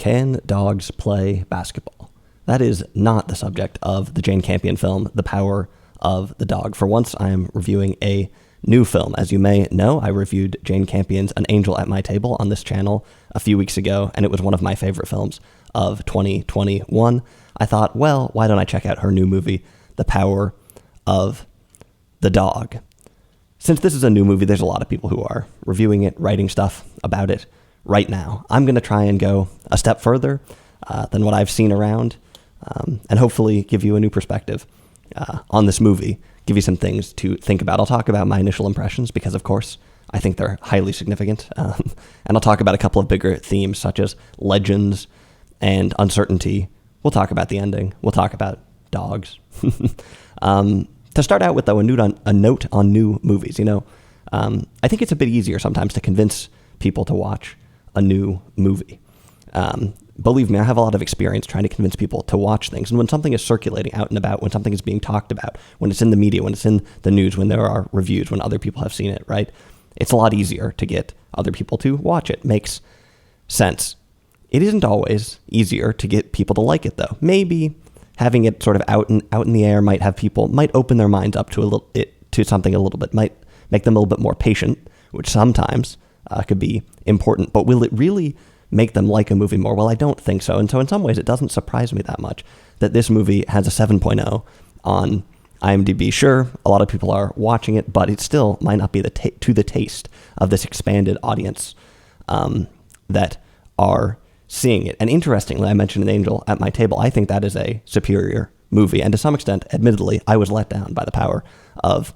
Can dogs play basketball? That is not the subject of the Jane Campion film, The Power of the Dog. For once, I am reviewing a new film. As you may know, I reviewed Jane Campion's An Angel at My Table on this channel a few weeks ago, and it was one of my favorite films of 2021. I thought, well, why don't I check out her new movie, The Power of the Dog? Since this is a new movie, there's a lot of people who are reviewing it, writing stuff about it right now. I'm going to try and go a step further than what I've seen around, and hopefully give you a new perspective on this movie, give you some things to think about. I'll talk about my initial impressions because, of course, I think they're highly significant. And I'll talk about a couple of bigger themes such as legends and uncertainty. We'll talk about the ending. We'll talk about dogs. To start out with, though, a note on new movies. I think it's a bit easier sometimes to convince people to watch a new movie. Believe me, I have a lot of experience trying to convince people to watch things. And when something is circulating out and about, when something is being talked about, when it's in the media, when it's in the news, when there are reviews, when other people have seen it, right? It's a lot easier to get other people to watch it. Makes sense. It isn't always easier to get people to like it, though. Maybe having it sort of out in the air might open their minds up to something a little bit, might make them a little bit more patient, which sometimes could be important. But will it really make them like a movie more? Well, I don't think so. And so in some ways, it doesn't surprise me that much that this movie has a 7.0 on IMDb. Sure, a lot of people are watching it, but it still might not be to the taste of this expanded audience that are seeing it. And interestingly, I mentioned An Angel at My Table. I think that is a superior movie. And to some extent, admittedly, I was let down by The Power of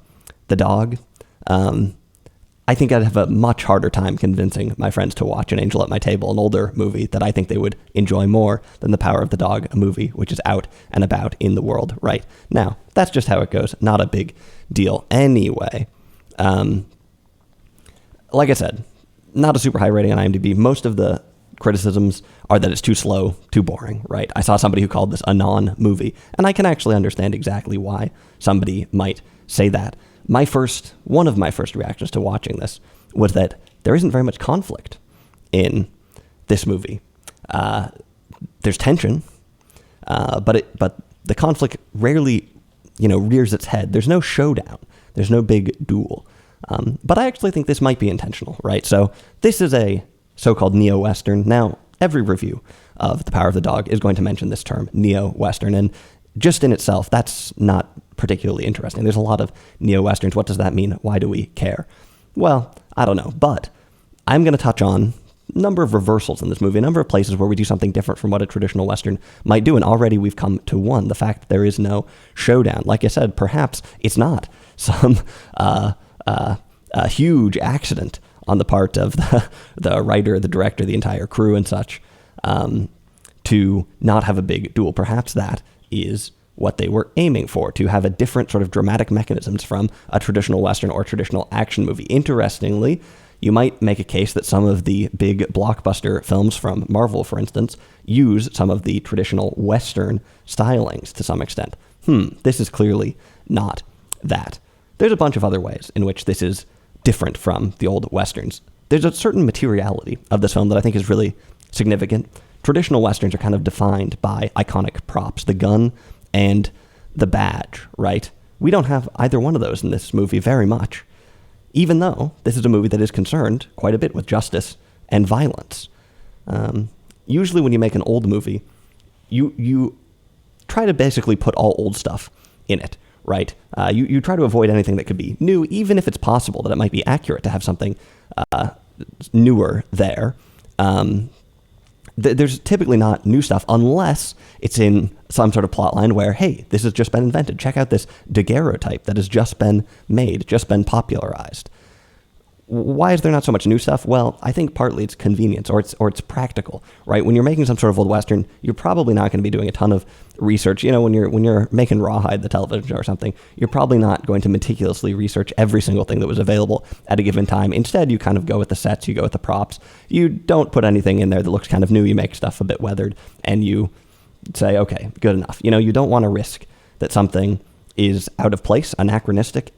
the Dog. I think I'd have a much harder time convincing my friends to watch An Angel at My Table, an older movie that I think they would enjoy more than The Power of the Dog, a movie which is out and about in the world right now. That's just how it goes. Not a big deal anyway. Like I said, not a super high rating on IMDb. Most of the criticisms are that it's too slow, too boring, right? I saw somebody who called this a non-movie, and I can actually understand exactly why somebody might say that. One of my first reactions to watching this was that there isn't very much conflict in this movie. There's tension, but the conflict rarely, rears its head. There's no showdown. There's no big duel. But I actually think this might be intentional, right? So this is a so-called NeoWestern. Now, every review of The Power of the Dog is going to mention this term, NeoWestern, and just in itself, that's not particularly interesting. There's a lot of neo-westerns. What does that mean? Why do we care? Well, I don't know, but I'm going to touch on a number of reversals in this movie, a number of places where we do something different from what a traditional western might do, and already we've come to one, the fact that there is no showdown. Like I said, perhaps it's not some a huge accident on the part of the writer, the director, the entire crew and such, to not have a big duel. Perhaps that is what they were aiming for, to have a different sort of dramatic mechanisms from a traditional Western or traditional action movie. Interestingly, you might make a case that some of the big blockbuster films from Marvel, for instance, use some of the traditional Western stylings to some extent. This is clearly not that. There's a bunch of other ways in which this is different from the old Westerns. There's a certain materiality of this film that I think is really significant. Traditional Westerns are kind of defined by iconic props, the gun and the badge, right? We don't have either one of those in this movie very much, even though this is a movie that is concerned quite a bit with justice and violence. Usually when you make an old movie, you try to basically put all old stuff in it, right? You try to avoid anything that could be new, even if it's possible that it might be accurate to have something newer there. There's typically not new stuff unless it's in some sort of plot line where, hey, this has just been invented. Check out this daguerreotype that has just been made, just been popularized. Why is there not so much new stuff? Well, I think partly it's convenience or it's practical, right? When you're making some sort of old Western, you're probably not going to be doing a ton of research. When you're making Rawhide, the television show or something, you're probably not going to meticulously research every single thing that was available at a given time. Instead, you kind of go with the sets, you go with the props. You don't put anything in there that looks kind of new. You make stuff a bit weathered and you say, okay, good enough. You don't want to risk that something is out of place, anachronistic,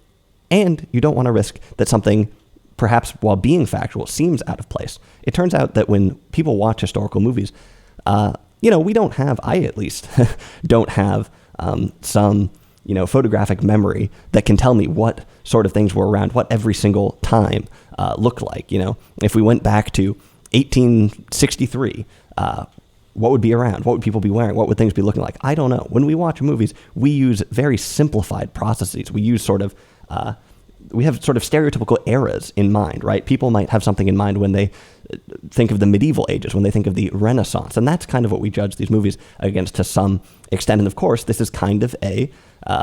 and you don't want to risk that something, perhaps while being factual, seems out of place. It turns out that when people watch historical movies, we don't have, I at least, don't have some, photographic memory that can tell me what sort of things were around, what every single time looked like. If we went back to 1863, what would be around? What would people be wearing? What would things be looking like? I don't know. When we watch movies, we use very simplified processes. We use we have sort of stereotypical eras in mind, right? People might have something in mind when they think of the medieval ages, when they think of the Renaissance. And that's kind of what we judge these movies against to some extent. And of course, this is kind of a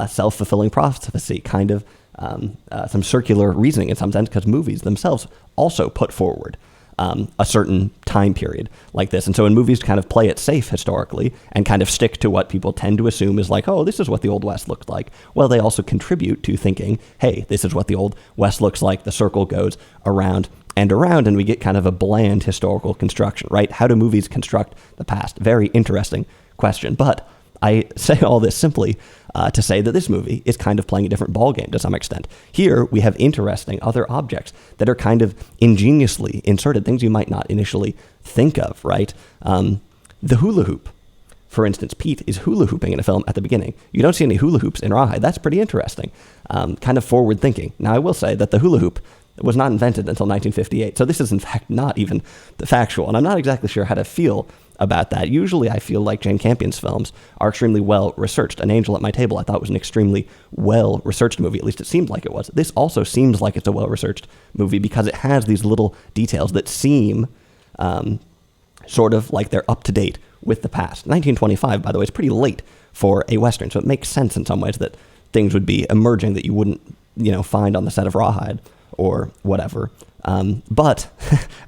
self-fulfilling prophecy, kind of some circular reasoning in some sense, because movies themselves also put forward a certain time period like this. And so when movies kind of play it safe historically and kind of stick to what people tend to assume is like, oh, this is what the Old West looked like. Well, they also contribute to thinking, hey, this is what the Old West looks like. The circle goes around and around, and we get kind of a bland historical construction, right? How do movies construct the past? Very interesting question. But I say all this simply to say that this movie is kind of playing a different ballgame to some extent. Here, we have interesting other objects that are kind of ingeniously inserted, things you might not initially think of, right? The hula hoop, for instance. Pete is hula hooping in a film at the beginning. You don't see any hula hoops in Rawhide. That's pretty interesting. Kind of forward thinking. Now, I will say that the hula hoop was not invented until 1958. So this is, in fact, not even factual. And I'm not exactly sure how to feel about that. Usually I feel like Jane Campion's films are extremely well-researched. An Angel at My Table I thought was an extremely well-researched movie. At least it seemed like it was. This also seems like it's a well-researched movie because it has these little details that seem sort of like they're up-to-date with the past. 1925, by the way, is pretty late for a Western, so it makes sense in some ways that things would be emerging that you wouldn't, find on the set of Rawhide or whatever. But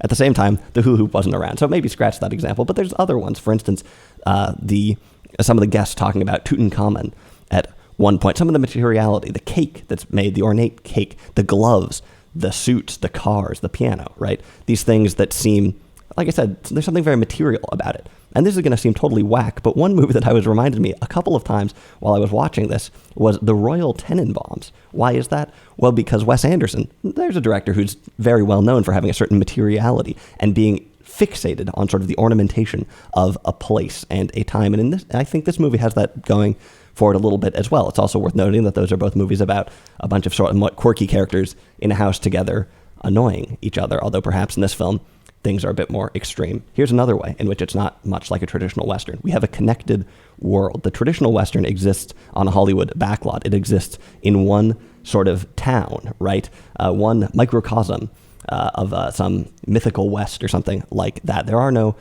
at the same time, the hula hoop wasn't around. So maybe scratch that example. But there's other ones. For instance, some of the guests talking about Tutankhamun at one point. Some of the materiality, the cake that's made, the ornate cake, the gloves, the suits, the cars, the piano, right? These things that seem, like I said, there's something very material about it. And this is going to seem totally whack, but one movie that I was reminded me a couple of times while I was watching this was The Royal Tenenbaums. Why is that? Well, because Wes Anderson, there's a director who's very well known for having a certain materiality and being fixated on sort of the ornamentation of a place and a time. And in this, I think this movie has that going for it a little bit as well. It's also worth noting that those are both movies about a bunch of sort of quirky characters in a house together annoying each other, although perhaps in this film, things are a bit more extreme. Here's another way in which it's not much like a traditional Western. We have a connected world. The traditional Western exists on a Hollywood backlot. It exists in one sort of town, right? One microcosm of some mythical West or something like that. There are no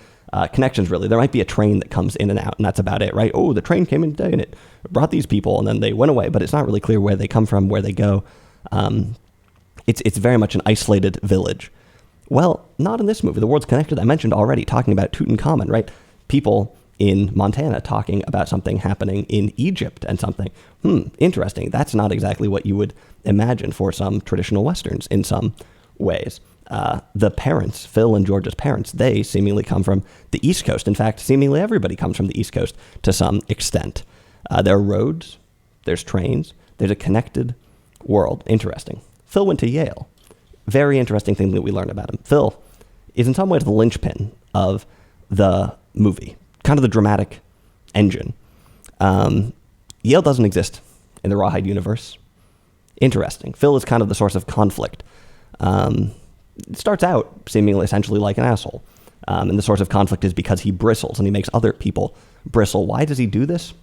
connections, really. There might be a train that comes in and out, and that's about it, right? Oh, the train came in today, and it brought these people, and then they went away, but it's not really clear where they come from, where they go. It's very much an isolated village. Well, not in this movie. The world's connected. I mentioned already talking about Tutankhamun, right? People in Montana talking about something happening in Egypt and something. Interesting. That's not exactly what you would imagine for some traditional Westerns in some ways. The parents, Phil and George's parents, they seemingly come from the East Coast. In fact, seemingly everybody comes from the East Coast to some extent. There are roads, there's trains, there's a connected world. Interesting. Phil went to Yale. Very interesting thing that we learned about him. Phil is in some ways the linchpin of the movie, kind of the dramatic engine. Yale doesn't exist in the Rawhide universe. Interesting. Phil is kind of the source of conflict. It starts out seemingly essentially like an asshole. And the source of conflict is because he bristles and he makes other people bristle. Why does he do this?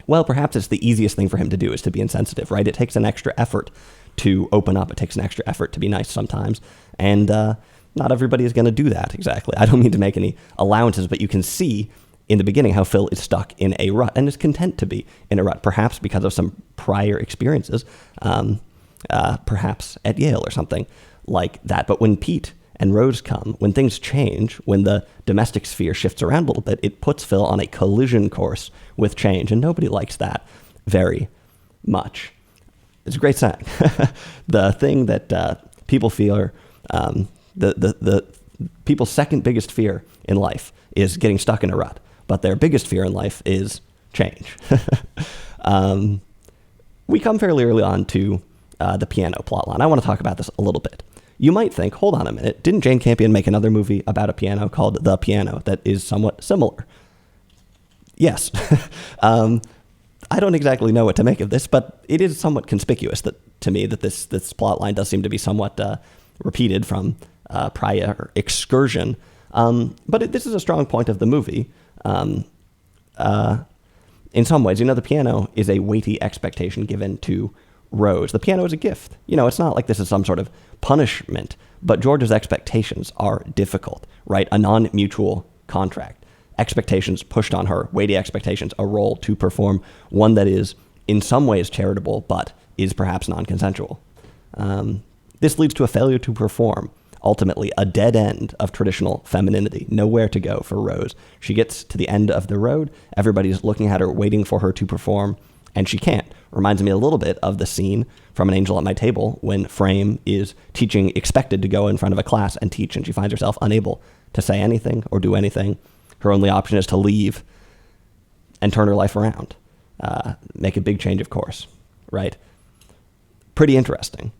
Well, perhaps it's the easiest thing for him to do is to be insensitive, right? It takes an extra effort to open up. It takes an extra effort to be nice sometimes. And not everybody is going to do that exactly. I don't mean to make any allowances, but you can see in the beginning how Phil is stuck in a rut and is content to be in a rut, perhaps because of some prior experiences, perhaps at Yale or something like that. But when Pete and Rose come, when things change, when the domestic sphere shifts around a little bit, it puts Phil on a collision course with change, and nobody likes that very much. It's a great saying. The thing that people fear, the people's second biggest fear in life is getting stuck in a rut, but their biggest fear in life is change. We come fairly early on to the piano plotline. I want to talk about this a little bit. You might think, hold on a minute, didn't Jane Campion make another movie about a piano called The Piano that is somewhat similar? Yes. I don't exactly know what to make of this, but it is somewhat conspicuous to me that this plot line does seem to be somewhat repeated from prior excursion. But this is a strong point of the movie. In some ways, the piano is a weighty expectation given to Rose. The piano is a gift. It's not like this is some sort of punishment, but George's expectations are difficult, right? A non-mutual contract. Expectations pushed on her, weighty expectations, a role to perform, one that is in some ways charitable, but is perhaps non-consensual. This leads to a failure to perform, ultimately a dead end of traditional femininity, nowhere to go for Rose. She gets to the end of the road, everybody's looking at her, waiting for her to perform, and she can't. Reminds me a little bit of the scene from An Angel at My Table when Frame is teaching, expected to go in front of a class and teach, and she finds herself unable to say anything or do anything. Her only option is to leave and turn her life around, make a big change of course, right? Pretty interesting.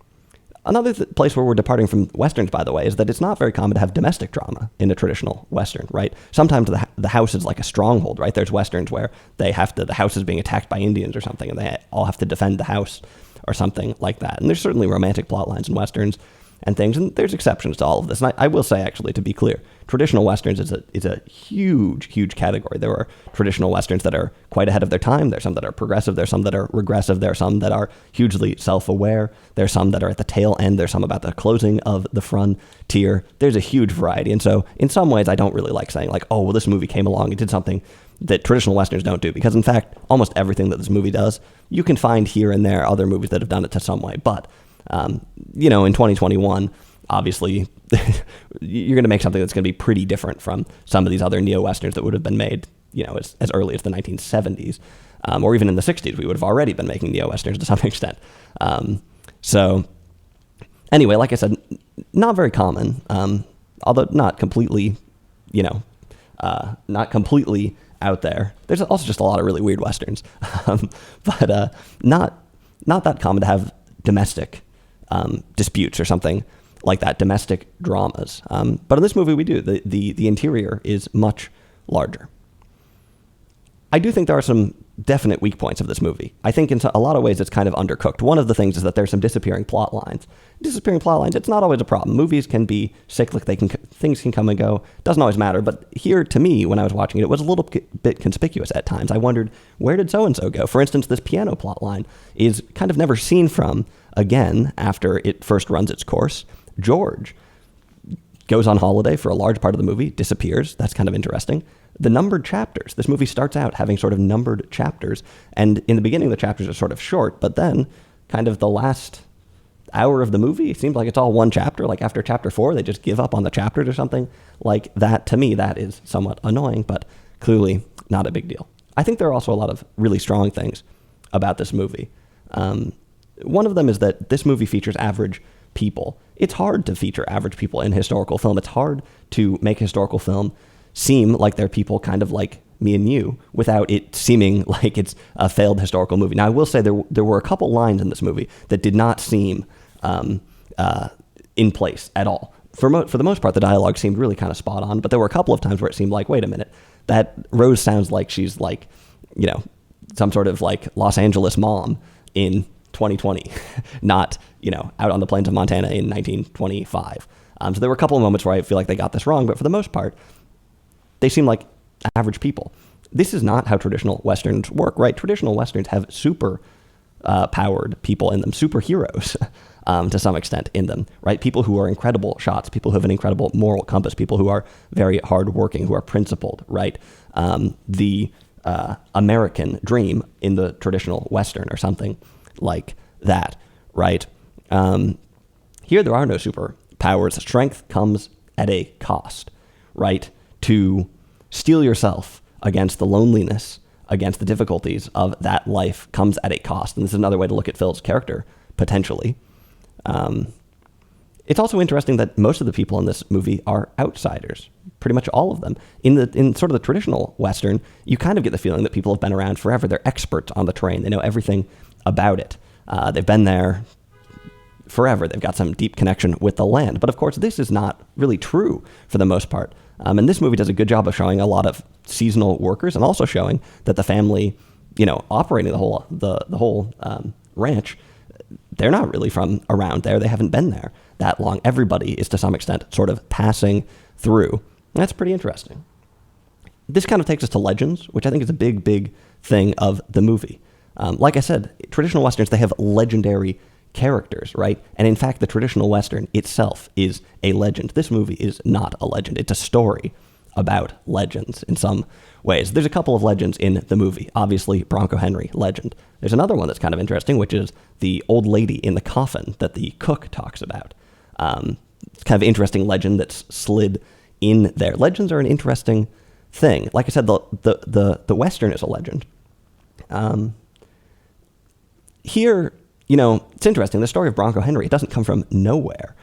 Another place where we're departing from Westerns, by the way, is that it's not very common to have domestic drama in a traditional Western, right? Sometimes the house is like a stronghold, right? There's Westerns where the house is being attacked by Indians or something, and they all have to defend the house or something like that. And there's certainly romantic plot lines in Westerns and things, and there's exceptions to all of this. And I will say, actually, to be clear, traditional Westerns is a huge, huge category. There are traditional Westerns that are quite ahead of their time. There's some that are progressive. There's some that are regressive. There are some that are hugely self-aware. There's some that are at the tail end. There's some about the closing of the frontier. There's a huge variety. And so in some ways, I don't really like saying like, oh, well, this movie came along and did something that traditional Westerns don't do. Because in fact, almost everything that this movie does, you can find here and there other movies that have done it to some way. But in 2021, obviously, you're going to make something that's going to be pretty different from some of these other neo-Westerns that would have been made, as early as the 1970s, or even in the 60s. We would have already been making neo-Westerns to some extent. So anyway, like I said, not very common, although not completely, not completely out there. There's also just a lot of really weird Westerns, but not that common to have domestic disputes or something like that, domestic dramas. But in this movie, we do. The interior is much larger. I do think there are some definite weak points of this movie. I think in a lot of ways it's kind of undercooked. One of the things is that there's some disappearing plot lines. Disappearing plot lines, it's not always a problem. Movies can be cyclic. Things can come and go. Doesn't always matter. But here, to me, when I was watching it was a little bit conspicuous at times. I wondered, where did so-and-so go? For instance, this piano plot line is kind of never seen from again after it first runs its course. George goes on holiday for a large part of the movie, disappears. That's kind of interesting. The numbered chapters. This movie starts out having sort of numbered chapters. And in the beginning, the chapters are sort of short, but then kind of the last hour of the movie, it seems like it's all one chapter. Like after chapter 4, they just give up on the chapters or something like that. To me, that is somewhat annoying, but clearly not a big deal. I think there are also a lot of really strong things about this movie. One of them is that this movie features average people. It's hard to feature average people in historical film. It's hard to make historical film seem like they're people kind of like me and you without it seeming like it's a failed historical movie. Now, I will say there were a couple lines in this movie that did not seem in place at all. For the most part, the dialogue seemed really kind of spot on, but there were a couple of times where it seemed like, wait a minute, that Rose sounds like she's like, some sort of like Los Angeles mom in 2020, not, out on the plains of Montana in 1925. So there were a couple of moments where I feel like they got this wrong, but for the most part, they seem like average people. This is not how traditional Westerns work, right? Traditional Westerns have super powered people in them, superheroes to some extent in them, right? People who are incredible shots, people who have an incredible moral compass, people who are very hardworking, who are principled, right? The American dream in the traditional Western or something like that, right? Here there are no superpowers. Strength comes at a cost, right? To steel yourself against the loneliness, against the difficulties of that life comes at a cost. And this is another way to look at Phil's character, potentially. It's also interesting that most of the people in this movie are outsiders, pretty much all of them. In sort of the traditional Western, you kind of get the feeling that people have been around forever. They're experts on the terrain. They know everything about it. They've been there forever. They've got some deep connection with the land. But of course, this is not really true for the most part. And this movie does a good job of showing a lot of seasonal workers, and also showing that the family, operating the whole ranch, they're not really from around there. They haven't been there that long. Everybody is to some extent sort of passing through. And that's pretty interesting. This kind of takes us to legends, which I think is a big, big thing of the movie. Like I said, traditional Westerns, they have legendary characters, right? And in fact, the traditional Western itself is a legend. This movie is not a legend. It's a story about legends in some ways. There's a couple of legends in the movie. Obviously, Bronco Henry, legend. There's another one that's kind of interesting, which is the old lady in the coffin that the cook talks about. It's kind of an interesting legend that's slid in there. Legends are an interesting thing. Like I said, the Western is a legend. Here, it's interesting. The story of Bronco Henry, it doesn't come from nowhere.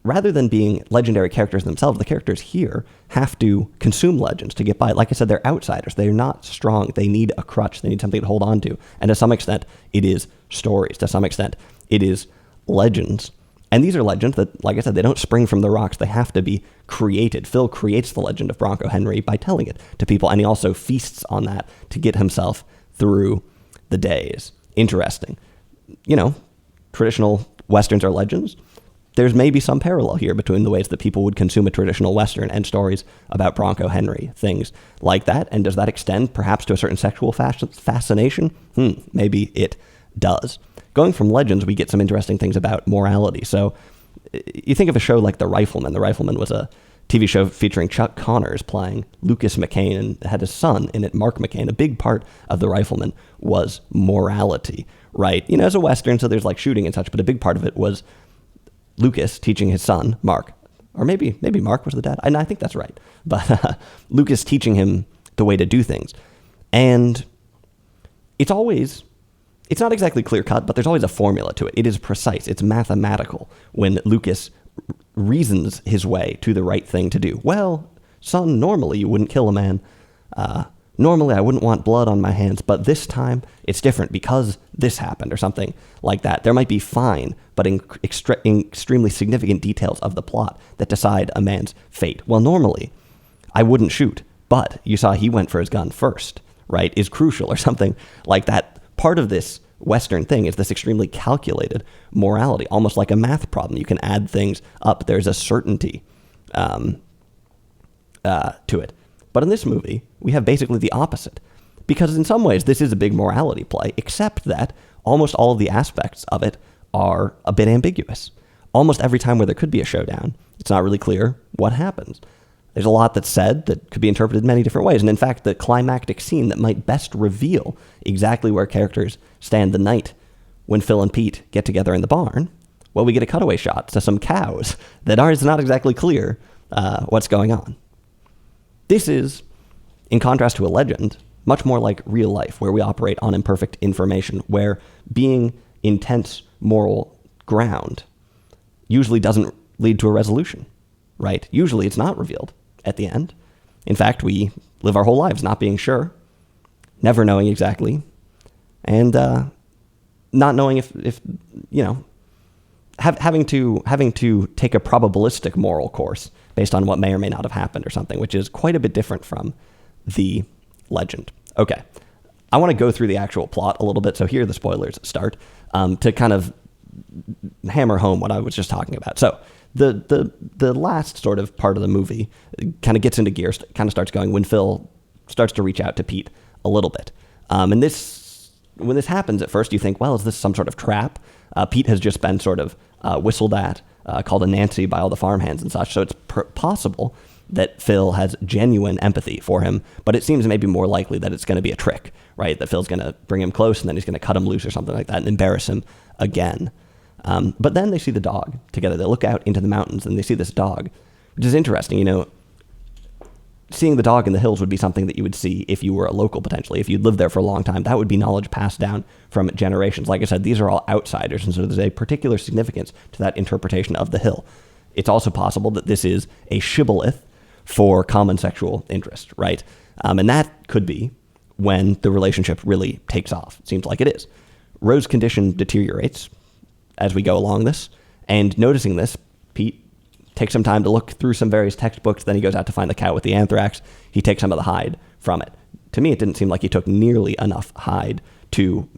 Rather than being legendary characters themselves, the characters here have to consume legends to get by. Like I said, they're outsiders. They're not strong. They need a crutch. They need something to hold on to. And to some extent, it is stories. To some extent, it is legends. And these are legends that, like I said, they don't spring from the rocks. They have to be created. Phil creates the legend of Bronco Henry by telling it to people, and he also feasts on that to get himself through the days. Interesting. Traditional Westerns are legends. There's maybe some parallel here between the ways that people would consume a traditional Western and stories about Bronco Henry, things like that. And does that extend perhaps to a certain sexual fascination? Maybe it does. Going from legends, we get some interesting things about morality. So you think of a show like The Rifleman. The Rifleman was a TV show featuring Chuck Connors playing Lucas McCain, and had his son in it, Mark McCain. A big part of The Rifleman was morality, right? As a Western, so there's like shooting and such, but a big part of it was Lucas teaching his son, Mark, or maybe Mark was the dad. I think that's right. But Lucas teaching him the way to do things. And it's not exactly clear cut, but there's always a formula to it. It is precise. It's mathematical when Lucas reasons his way to the right thing to do. Well, son, normally you wouldn't kill a man. Normally I wouldn't want blood on my hands, but this time it's different because this happened or something like that. There might be fine, but extremely significant details of the plot that decide a man's fate. Well, normally I wouldn't shoot, but you saw he went for his gun first, right, is crucial or something like that. Part of this Western thing is this extremely calculated morality, almost like a math problem. You can add things up. There's a certainty to it. But in this movie, we have basically the opposite. Because in some ways, this is a big morality play, except that almost all of the aspects of it are a bit ambiguous. Almost every time where there could be a showdown, it's not really clear what happens. There's a lot that's said that could be interpreted many different ways. And in fact, the climactic scene that might best reveal exactly where characters stand the night when Phil and Pete get together in the barn, well, we get a cutaway shot to some cows that are not exactly clear what's going on. This is, in contrast to a legend, much more like real life, where we operate on imperfect information, where being intense moral ground usually doesn't lead to a resolution, right? Usually it's not revealed at the end. In fact, we live our whole lives not being sure, never knowing exactly, and not knowing if having to take a probabilistic moral course based on what may or may not have happened or something, which is quite a bit different from the legend. Okay, I want to go through the actual plot a little bit, so here the spoilers start, to kind of hammer home what I was just talking about. So the last sort of part of the movie kind of gets into gear, kind of starts going when Phil starts to reach out to Pete a little bit. And when this happens at first, you think, well, is this some sort of trap? Pete has just been sort of whistled at, called a Nancy by all the farmhands and such, so it's possible that Phil has genuine empathy for him, but it seems maybe more likely that it's going to be a trick, right? That Phil's going to bring him close and then he's going to cut him loose or something like that and embarrass him again. But then they see the dog together. They look out into the mountains and they see this dog, which is interesting. Seeing the dog in the hills would be something that you would see if you were a local, potentially. If you'd lived there for a long time, that would be knowledge passed down from generations. Like I said, these are all outsiders, and so there's a particular significance to that interpretation of the hill. It's also possible that this is a shibboleth for common sexual interest, right? And that could be when the relationship really takes off. It seems like it is. Rose's condition deteriorates as we go along this, and noticing this, Pete takes some time to look through some various textbooks. Then he goes out to find the cow with the anthrax. He takes some of the hide from it. To me, it didn't seem like he took nearly enough hide to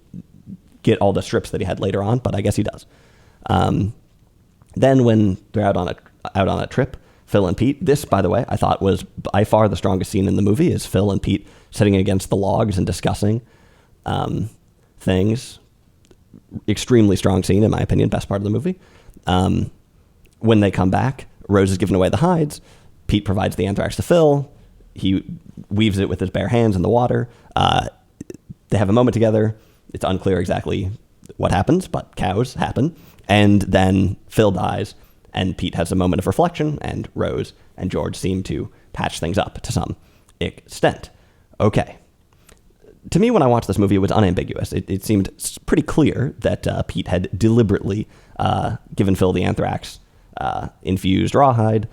get all the strips that he had later on, but I guess he does. Then when they're out on a trip, Phil and Pete, this, by the way, I thought was by far the strongest scene in the movie, is Phil and Pete sitting against the logs and discussing things. Extremely strong scene, in my opinion, best part of the movie. When they come back, Rose is giving away the hides. Pete provides the anthrax to Phil. He weaves it with his bare hands in the water. They have a moment together. It's unclear exactly what happens, but cows happen. And then Phil dies, and Pete has a moment of reflection, and Rose and George seem to patch things up to some extent. Okay. To me, when I watched this movie, it was unambiguous. It seemed pretty clear that Pete had deliberately given Phil the anthrax infused rawhide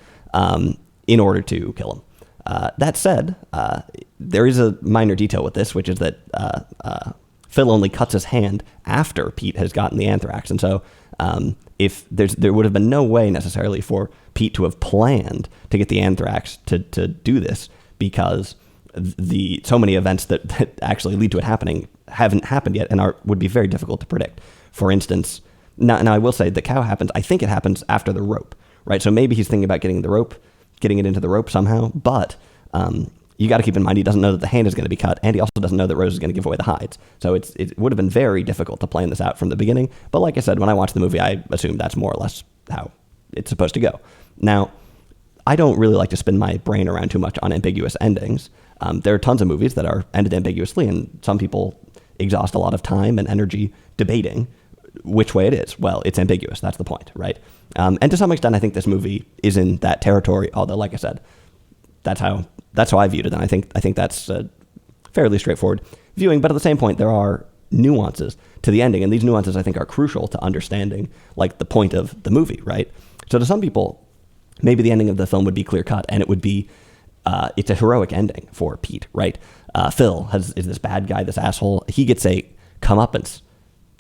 in order to kill him. That said, there is a minor detail with this, which is that Phil only cuts his hand after Pete has gotten the anthrax. And so if there would have been no way necessarily for Pete to have planned to get the anthrax to do this, because so many events that actually lead to it happening haven't happened yet and would be very difficult to predict. For instance, now I will say the cow happens, I think it happens after the rope, right? So maybe he's thinking about getting it into the rope somehow, but you got to keep in mind he doesn't know that the hand is going to be cut, and he also doesn't know that Rose is going to give away the hides. So it would have been very difficult to plan this out from the beginning. But like I said, when I watched the movie, I assumed that's more or less how it's supposed to go. Now, I don't really like to spin my brain around too much on ambiguous endings. There are tons of movies that are ended ambiguously, and some people exhaust a lot of time and energy debating which way it is. Well, it's ambiguous. That's the point, right? And to some extent, I think this movie is in that territory. Although, like I said, that's how I viewed it, and I think that's a fairly straightforward viewing. But at the same point, there are nuances to the ending, and these nuances I think are crucial to understanding like the point of the movie, right? So to some people, maybe the ending of the film would be clear cut, and it would be it's a heroic ending for Pete, right? Phil is this bad guy, this asshole. He gets a comeuppance,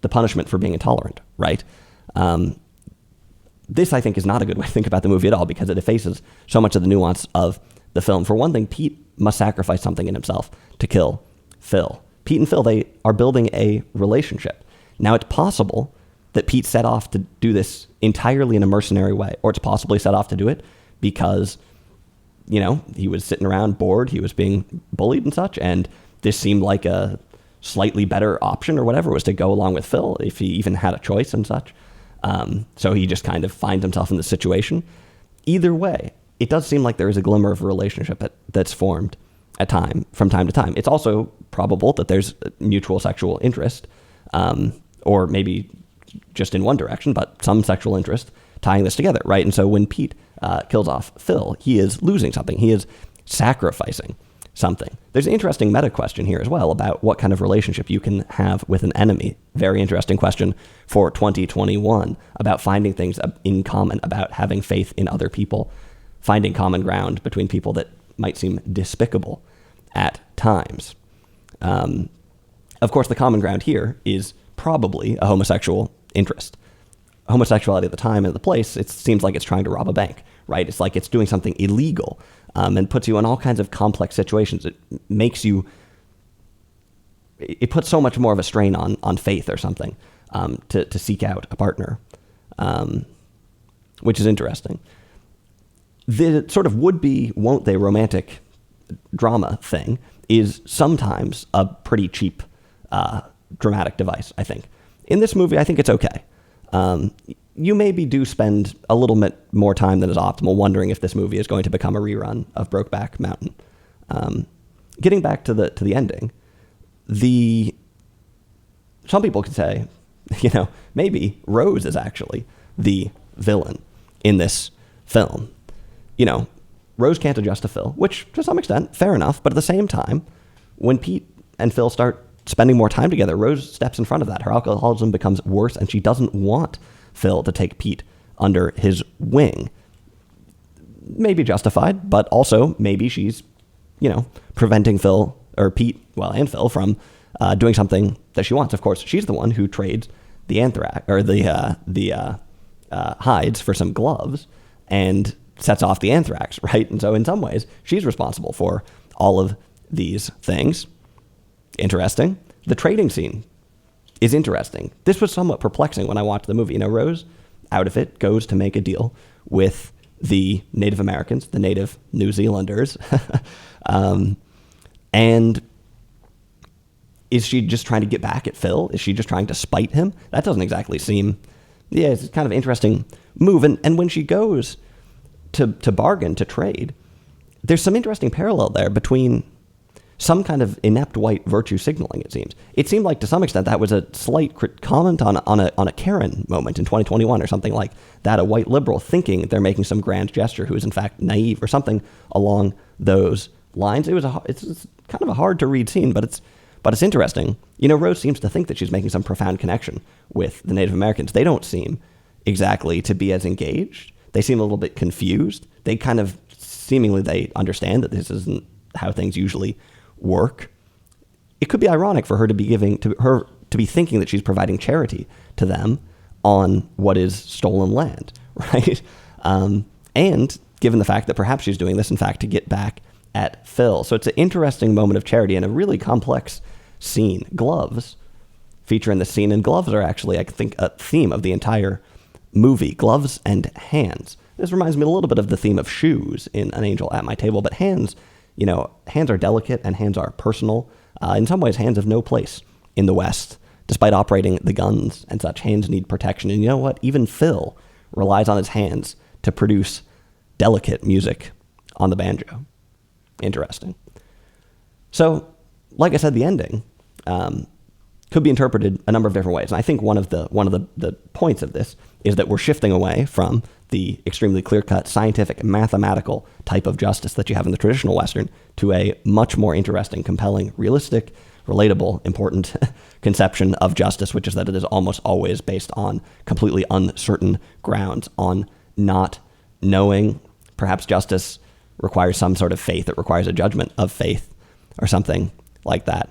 the punishment for being intolerant, right? This, I think, is not a good way to think about the movie at all, because it effaces so much of the nuance of the film. For one thing, Pete must sacrifice something in himself to kill Phil. Pete and Phil, they are building a relationship. Now, it's possible that Pete set off to do this entirely in a mercenary way, or it's possibly set off to do it because, he was sitting around bored, he was being bullied and such, and this seemed like a slightly better option or whatever, was to go along with Phil if he even had a choice and such. So he just kind of finds himself in this situation. Either way, it does seem like there is a glimmer of a relationship that's formed from time to time. It's also probable that there's mutual sexual interest, or maybe just in one direction, but some sexual interest tying this together, right? And so when Pete kills off Phil, he is losing something. He is sacrificing something. There's an interesting meta question here as well about what kind of relationship you can have with an enemy. Very interesting question for 2021 about finding things in common, about having faith in other people, finding common ground between people that might seem despicable at times. Of course, the common ground here is probably a homosexual interest. Homosexuality at the time and at the place, it seems like it's trying to rob a bank, right? It's like it's doing something illegal, and puts you in all kinds of complex situations. It puts so much more of a strain on faith or something, to seek out a partner, which is interesting. The sort of would-be, won't-they romantic drama thing is sometimes a pretty cheap dramatic device, I think. In this movie, I think it's okay. You maybe do spend a little bit more time than is optimal wondering if this movie is going to become a rerun of Brokeback Mountain. Getting back to the ending, some people could say, maybe Rose is actually the villain in this film. Rose can't adjust to Phil, which to some extent, fair enough. But at the same time, when Pete and Phil start spending more time together, Rose steps in front of that. Her alcoholism becomes worse, and she doesn't want Phil to take Pete under his wing. Maybe justified, but also maybe she's, preventing Phil or Pete, and Phil from doing something that she wants. Of course, she's the one who trades the anthrax or the hides for some gloves, and sets off the anthrax, right? And so in some ways, she's responsible for all of these things. Interesting. The trading scene is interesting. This was somewhat perplexing when I watched the movie. Rose, out of it, goes to make a deal with the Native Americans, the native New Zealanders. And is she just trying to get back at Phil? Is she just trying to spite him? That doesn't exactly seem... Yeah, it's kind of an interesting move. And when she goes to bargain, to trade, there's some interesting parallel there between some kind of inept white virtue signaling, it seems. It seemed like, to some extent, that was a slight comment on a Karen moment in 2021 or something like that, a white liberal thinking they're making some grand gesture who is, in fact, naive or something along those lines. It's kind of a hard-to-read scene, but it's interesting. Rose seems to think that she's making some profound connection with the Native Americans. They don't seem exactly to be as engaged. They seem a little bit confused. They kind of seemingly they understand that this isn't how things usually work. It could be ironic for her to be thinking that she's providing charity to them on what is stolen land, right? And given the fact that perhaps she's doing this, in fact, to get back at Phil. So it's an interesting moment of charity and a really complex scene. Gloves feature in the scene, and gloves are actually, I think, a theme of the entire movie. Gloves and hands. This reminds me a little bit of the theme of shoes in An Angel at My Table, but hands, hands are delicate and hands are personal. In some ways, hands have no place in the West. Despite operating the guns and such, hands need protection. And you know what? Even Phil relies on his hands to produce delicate music on the banjo. Interesting. So, like I said, the ending could be interpreted a number of different ways. And I think one of the points of this is that we're shifting away from the extremely clear-cut, scientific, mathematical type of justice that you have in the traditional Western to a much more interesting, compelling, realistic, relatable, important conception of justice, which is that it is almost always based on completely uncertain grounds, on not knowing. Perhaps justice requires some sort of faith. It requires a judgment of faith or something like that.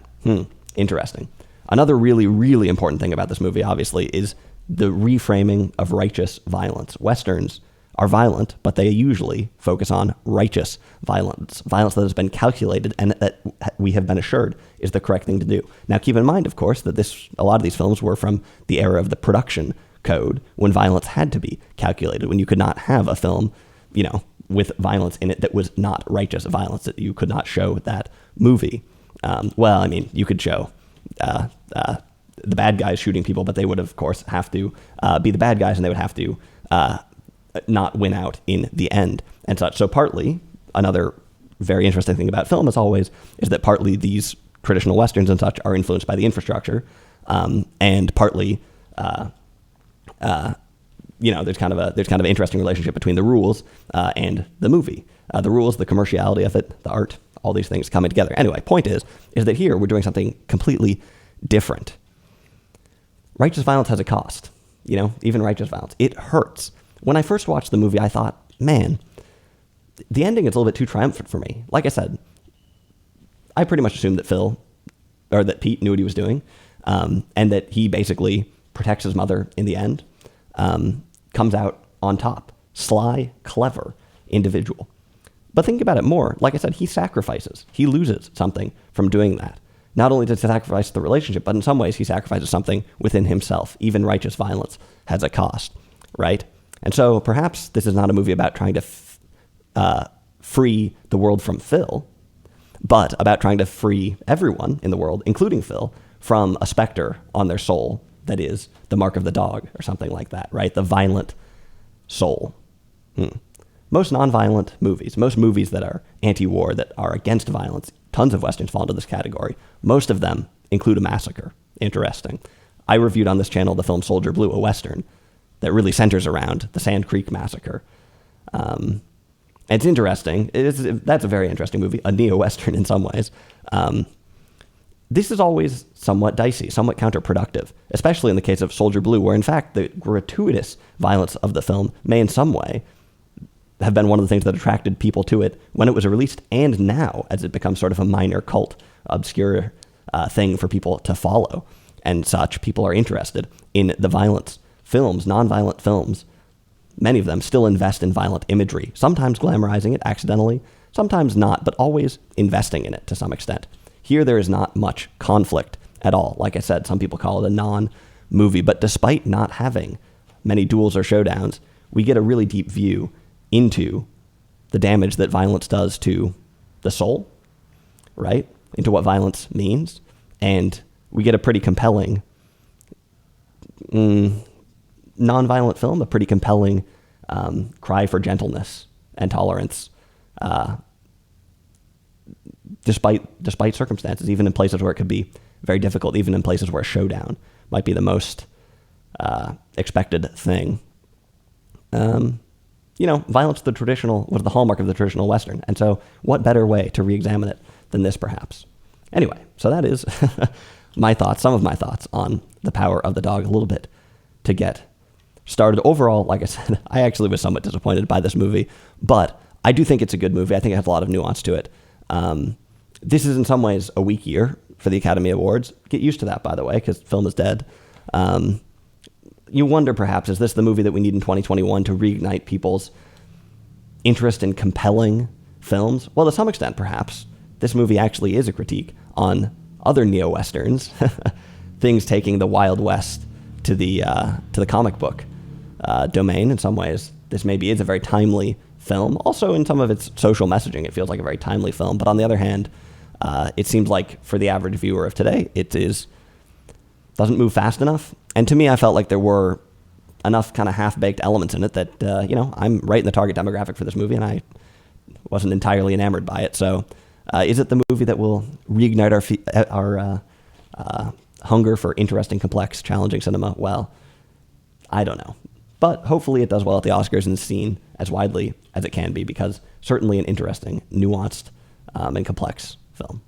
Interesting. Another really, really important thing about this movie, obviously, is the reframing of righteous violence. Westerns are violent, but they usually focus on righteous violence that has been calculated and that we have been assured is the correct thing to do. Now, keep in mind, of course, that a lot of these films were from the era of the production code, when violence had to be calculated, when you could not have a film, with violence in it that was not righteous violence, that you could not show that movie. You could show the bad guys shooting people, but they would, of course, have to be the bad guys, and they would have to not win out in the end and such. So partly, another very interesting thing about film, as always, is that partly these traditional Westerns and such are influenced by the infrastructure, and partly, there's kind of an interesting relationship between the rules and the movie. The rules, the commerciality of it, the art, all these things coming together. Anyway, point is that here we're doing something completely different. Righteous violence has a cost. Even righteous violence. It hurts. When I first watched the movie, I thought, man, the ending is a little bit too triumphant for me. Like I said, I pretty much assumed that Pete knew what he was doing, and that he basically protects his mother in the end, comes out on top. Sly, clever individual. But think about it more. Like I said, he sacrifices. He loses something from doing that. Not only does he sacrifice the relationship, but in some ways he sacrifices something within himself. Even righteous violence has a cost, right? And so perhaps this is not a movie about trying to free the world from Phil, but about trying to free everyone in the world, including Phil, from a specter on their soul that is the mark of the dog or something like that, right? The violent soul. Most nonviolent movies, most movies that are anti-war, that are against violence, tons of Westerns fall into this category. Most of them include a massacre. Interesting. I reviewed on this channel the film Soldier Blue, a Western that really centers around the Sand Creek Massacre. It's interesting. That's a very interesting movie, a neo-Western in some ways. This is always somewhat dicey, somewhat counterproductive, especially in the case of Soldier Blue, where in fact the gratuitous violence of the film may in some way have been one of the things that attracted people to it when it was released, and now as it becomes sort of a minor cult, obscure thing for people to follow and such. People are interested in the violence films, nonviolent films, many of them still invest in violent imagery, sometimes glamorizing it accidentally, sometimes not, but always investing in it to some extent. Here, there is not much conflict at all. Like I said, some people call it a non-movie, but despite not having many duels or showdowns, we get a really deep view into the damage that violence does to the soul, right? Into what violence means. And we get a pretty compelling nonviolent film, a pretty compelling cry for gentleness and tolerance, despite circumstances, even in places where it could be very difficult, even in places where a showdown might be the most expected thing. Violence was the hallmark of the traditional Western. And so what better way to re-examine it than this, perhaps? Anyway, so that is some of my thoughts on The Power of the Dog, a little bit to get started. Overall, like I said, I actually was somewhat disappointed by this movie, but I do think it's a good movie. I think it has a lot of nuance to it. This is in some ways a weak year for the Academy Awards. Get used to that, by the way, because film is dead. You wonder, perhaps, is this the movie that we need in 2021 to reignite people's interest in compelling films? Well, to some extent, perhaps. This movie actually is a critique on other neo-westerns, things taking the Wild West to the comic book domain. In some ways, this maybe is a very timely film. Also, in some of its social messaging, it feels like a very timely film. But on the other hand, it seems like for the average viewer of today, doesn't move fast enough. And to me, I felt like there were enough kind of half-baked elements in it that, I'm right in the target demographic for this movie, and I wasn't entirely enamored by it. So is it the movie that will reignite our hunger for interesting, complex, challenging cinema? Well, I don't know. But hopefully it does well at the Oscars and is seen as widely as it can be, because certainly an interesting, nuanced, and complex film.